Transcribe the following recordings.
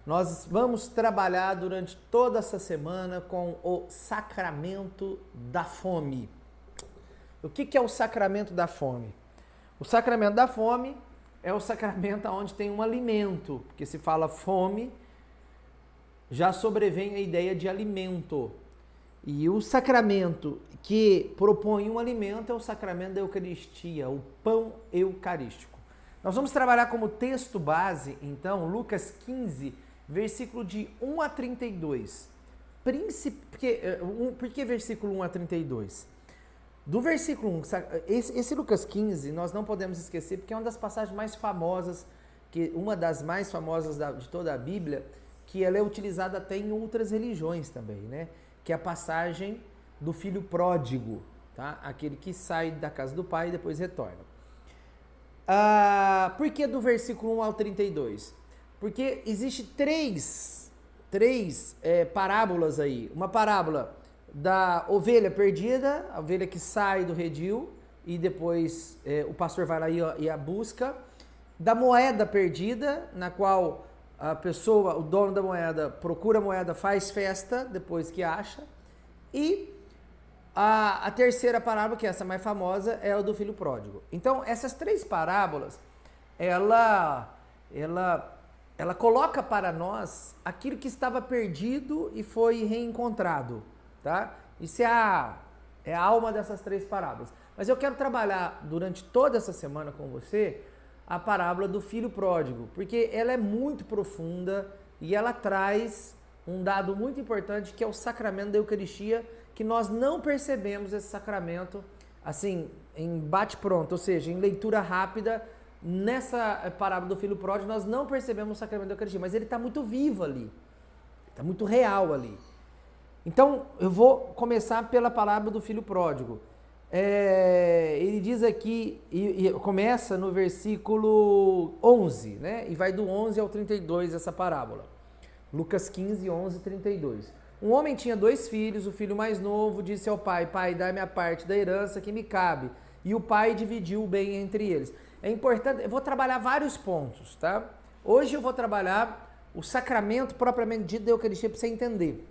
Nós vamos trabalhar durante toda essa semana com o sacramento da fome. O que é o sacramento da fome? O sacramento da fome é o sacramento onde tem um alimento, porque se fala fome, já sobrevém a ideia de alimento. E o sacramento que propõe um alimento é o sacramento da Eucaristia, o pão eucarístico. Nós vamos trabalhar como texto base, então, Lucas 15, versículo de 1 a 32. Por que versículo 1 a 32? Do versículo 1, esse Lucas 15, nós não podemos esquecer, porque é uma das passagens mais famosas, uma das mais famosas de toda a Bíblia, que ela é utilizada até em outras religiões também, né? Que é a passagem do filho pródigo, tá? Aquele que sai da casa do pai e depois retorna. Por que do versículo 1 ao 32? Porque existe três parábolas aí. Uma parábola da ovelha perdida, a ovelha que sai do redil e depois o pastor vai lá e a busca. Da moeda perdida, na qual a pessoa, o dono da moeda, procura a moeda, faz festa depois que acha. E a terceira parábola, que é essa mais famosa, é a do filho pródigo. Então, essas três parábolas, ela coloca para nós aquilo que estava perdido e foi reencontrado, tá? Isso é a alma dessas três parábolas. Mas eu quero trabalhar durante toda essa semana com você a parábola do filho pródigo, porque ela é muito profunda e ela traz um dado muito importante, que é o sacramento da Eucaristia, que nós não percebemos esse sacramento assim, em bate-pronto, ou seja, em leitura rápida. Nessa parábola do filho pródigo, nós não percebemos o sacramento da Eucaristia, mas ele está muito vivo ali, está muito real ali. Então, eu vou começar pela parábola do filho pródigo. Ele diz aqui, e começa no versículo 11, né? E vai do 11 ao 32 essa parábola. Lucas 15, 11 e 32. Um homem tinha 2 filhos, o filho mais novo disse ao pai: pai, dá-me a parte da herança que me cabe. E o pai dividiu o bem entre eles. É importante, eu vou trabalhar vários pontos, tá? Hoje eu vou trabalhar o sacramento propriamente dito da Eucaristia para você entender.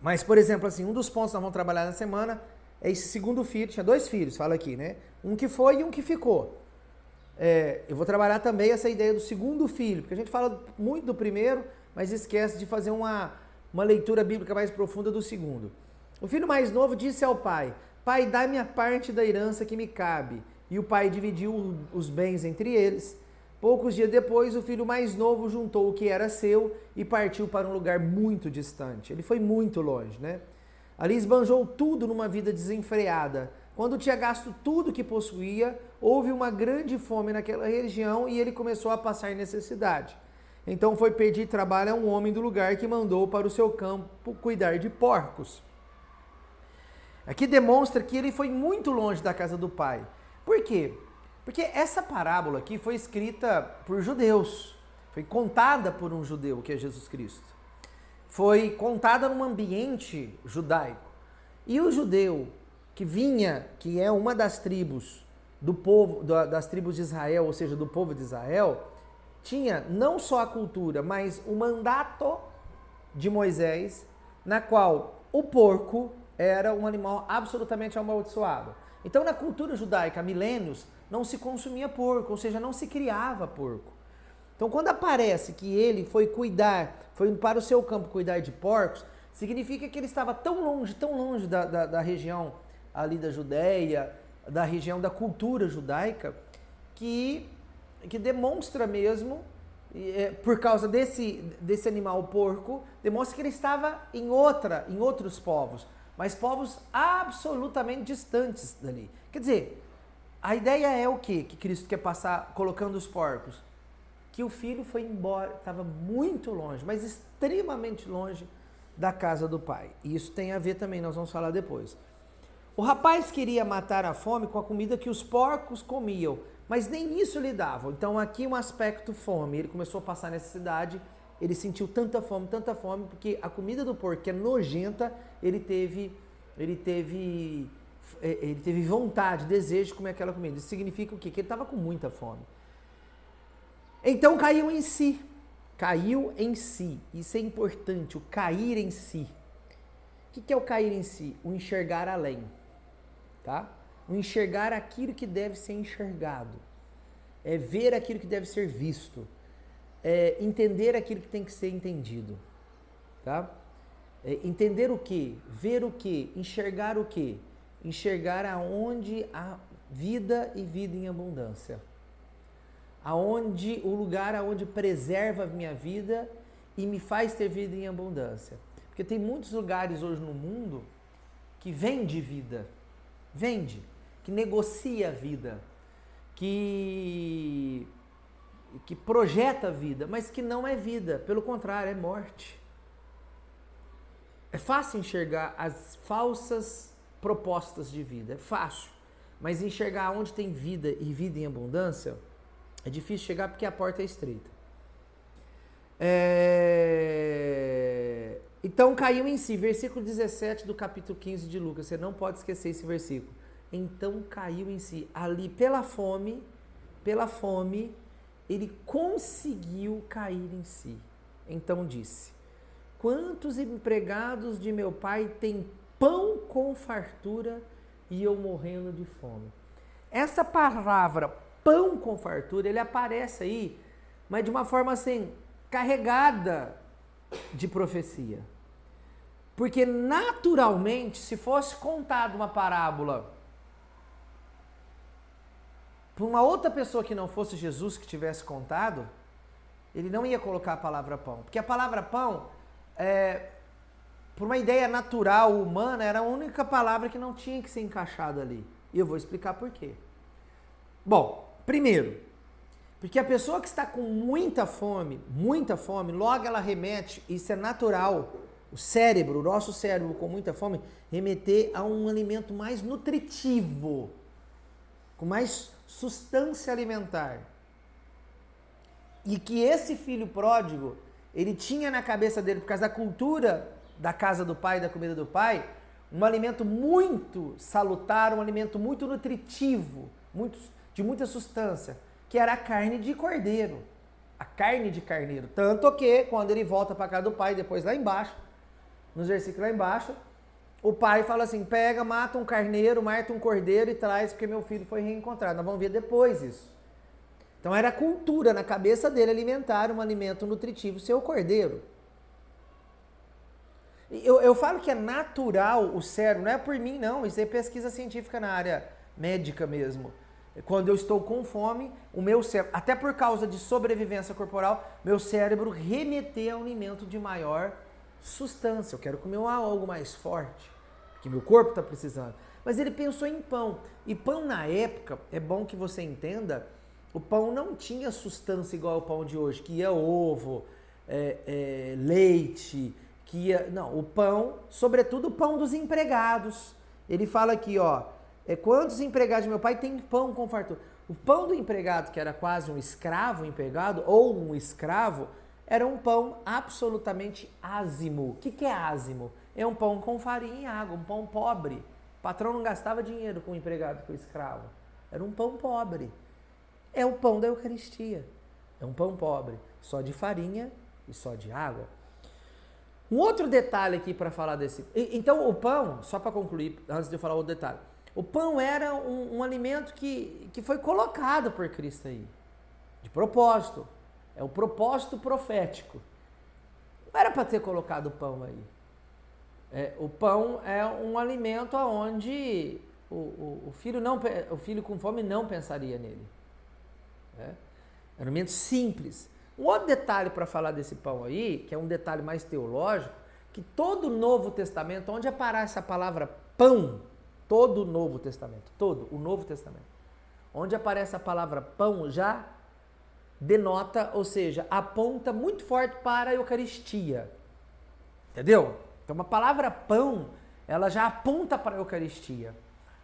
Mas, por exemplo, assim, um dos pontos que nós vamos trabalhar na semana é esse segundo filho. Tinha 2 filhos, fala aqui, né? Um que foi e um que ficou. Eu vou trabalhar também essa ideia do segundo filho, porque a gente fala muito do primeiro, mas esquece de fazer uma leitura bíblica mais profunda do segundo. O filho mais novo disse ao pai: pai, dá-me a parte da herança que me cabe. E o pai dividiu os bens entre eles. Poucos dias depois, o filho mais novo juntou o que era seu e partiu para um lugar muito distante. Ele foi muito longe, né? Ali esbanjou tudo numa vida desenfreada. Quando tinha gasto tudo que possuía, houve uma grande fome naquela região e ele começou a passar necessidade. Então foi pedir trabalho a um homem do lugar que mandou para o seu campo cuidar de porcos. Aqui demonstra que ele foi muito longe da casa do pai. Por quê? Porque essa parábola aqui foi escrita por judeus, foi contada por um judeu, que é Jesus Cristo. Foi contada num ambiente judaico. E o judeu que é uma das tribos do povo, das tribos de Israel, ou seja, do povo de Israel, tinha não só a cultura, mas o mandato de Moisés, na qual o porco era um animal absolutamente amaldiçoado. Então, na cultura judaica, há milênios, não se consumia porco, ou seja, não se criava porco. Então, quando aparece que ele foi para o seu campo cuidar de porcos, significa que ele estava tão longe da região ali da Judéia, da região da cultura judaica, que demonstra mesmo, por causa desse animal porco, demonstra que ele estava em outros povos, mas povos absolutamente distantes dali. Quer dizer, a ideia é o quê? Que Cristo quer passar colocando os porcos? Que o filho foi embora, estava muito longe, mas extremamente longe da casa do pai. E isso tem a ver também, nós vamos falar depois. O rapaz queria matar a fome com a comida que os porcos comiam, mas nem isso lhe davam. Então aqui um aspecto fome, ele começou a passar necessidade, ele sentiu tanta fome, porque a comida do porco, que é nojenta, ele teve vontade, desejo de comer aquela comida. Isso significa o quê? Que ele estava com muita fome. Então caiu em si. Caiu em si. Isso é importante, o cair em si. O que é o cair em si? O enxergar além, tá? O enxergar aquilo que deve ser enxergado. É ver aquilo que deve ser visto. É entender aquilo que tem que ser entendido, tá? É entender o que? Ver o que? Enxergar o que? Enxergar aonde há vida e vida em abundância. Aonde o lugar aonde preserva a minha vida e me faz ter vida em abundância. Porque tem muitos lugares hoje no mundo que vende vida, que negocia a vida, que projeta a vida, mas que não é vida, pelo contrário, é morte. É fácil enxergar as falsas propostas de vida, é fácil, mas enxergar onde tem vida e vida em abundância é difícil chegar porque a porta é estreita. Então caiu em si, versículo 17 do capítulo 15 de Lucas, você não pode esquecer esse versículo. Então caiu em si, ali pela fome, ele conseguiu cair em si. Então disse: quantos empregados de meu pai têm pão com fartura e eu morrendo de fome? Essa palavra pão com fartura, ele aparece aí, mas de uma forma assim, carregada de profecia. Porque naturalmente, se fosse contada uma parábola para uma outra pessoa que não fosse Jesus que tivesse contado, ele não ia colocar a palavra pão. Porque a palavra pão, por uma ideia natural, humana, era a única palavra que não tinha que ser encaixada ali. E eu vou explicar por quê. Bom, primeiro, porque a pessoa que está com muita fome, logo ela remete, isso é natural, o nosso cérebro com muita fome, remeter a um alimento mais nutritivo, com mais substância alimentar. E que esse filho pródigo, ele tinha na cabeça dele, por causa da cultura da casa do pai, da comida do pai, um alimento muito salutar, um alimento muito nutritivo, de muita substância, que era a carne de cordeiro, a carne de carneiro. Tanto que, quando ele volta para casa do pai, depois lá embaixo, nos versículos lá embaixo, o pai fala assim, pega, mata um carneiro, mata um cordeiro e traz, porque meu filho foi reencontrado. Nós vamos ver depois isso. Então era a cultura na cabeça dele alimentar um alimento nutritivo, ser o cordeiro. Eu falo que é natural o cérebro, não é por mim não, isso é pesquisa científica na área médica mesmo. Quando eu estou com fome, o meu cérebro, até por causa de sobrevivência corporal, meu cérebro remeter a um alimento de maior substância. Eu quero comer algo mais forte, que meu corpo está precisando. Mas ele pensou em pão. E pão na época, é bom que você entenda, o pão não tinha substância igual ao pão de hoje, que ia ovo, leite, não, o pão, sobretudo o pão dos empregados. Ele fala aqui, ó, quantos empregados de meu pai têm pão com fartura? O pão do empregado, que era quase um escravo empregado, ou um escravo, era um pão absolutamente ázimo. O que é ázimo? É um pão com farinha e água, um pão pobre. O patrão não gastava dinheiro com o empregado, com o escravo. Era um pão pobre. É o pão da Eucaristia. É um pão pobre, só de farinha e só de água. Um outro detalhe aqui para falar desse... Então o pão, só para concluir, antes de eu falar outro detalhe. O pão era um alimento que foi colocado por Cristo aí, de propósito. É o propósito profético. Não era para ter colocado o pão aí. O pão é um alimento onde o filho com fome não pensaria nele. É um alimento simples. Um outro detalhe para falar desse pão aí, que é um detalhe mais teológico, que todo o Novo Testamento, onde aparece a palavra pão, todo o Novo Testamento, onde aparece a palavra pão já denota, ou seja, aponta muito forte para a Eucaristia. Entendeu? Então, a palavra pão, ela já aponta para a Eucaristia.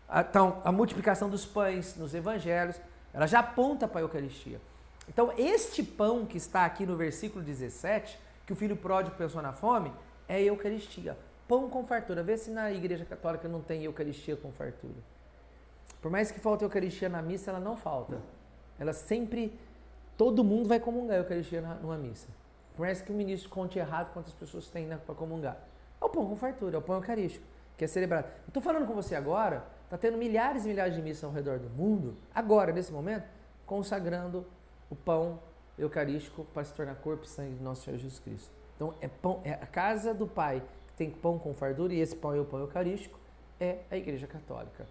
Então, a multiplicação dos pães nos evangelhos, ela já aponta para a Eucaristia. Então, este pão que está aqui no versículo 17, que o filho pródigo pensou na fome, é a Eucaristia. Pão com fartura. Vê se na Igreja Católica não tem Eucaristia com fartura. Por mais que falte Eucaristia na missa, ela não falta. Ela sempre... Todo mundo vai comungar a Eucaristia numa missa. Por mais que o ministro conte errado quantas pessoas tem para comungar. É o pão com fartura, é o pão eucarístico, que é celebrado. Eu estou falando com você agora, está tendo milhares e milhares de missas ao redor do mundo, agora, nesse momento, consagrando o pão eucarístico para se tornar corpo e sangue do nosso Senhor Jesus Cristo. Então, é a casa do Pai que tem pão com fartura, e esse pão é o pão eucarístico, é a Igreja Católica.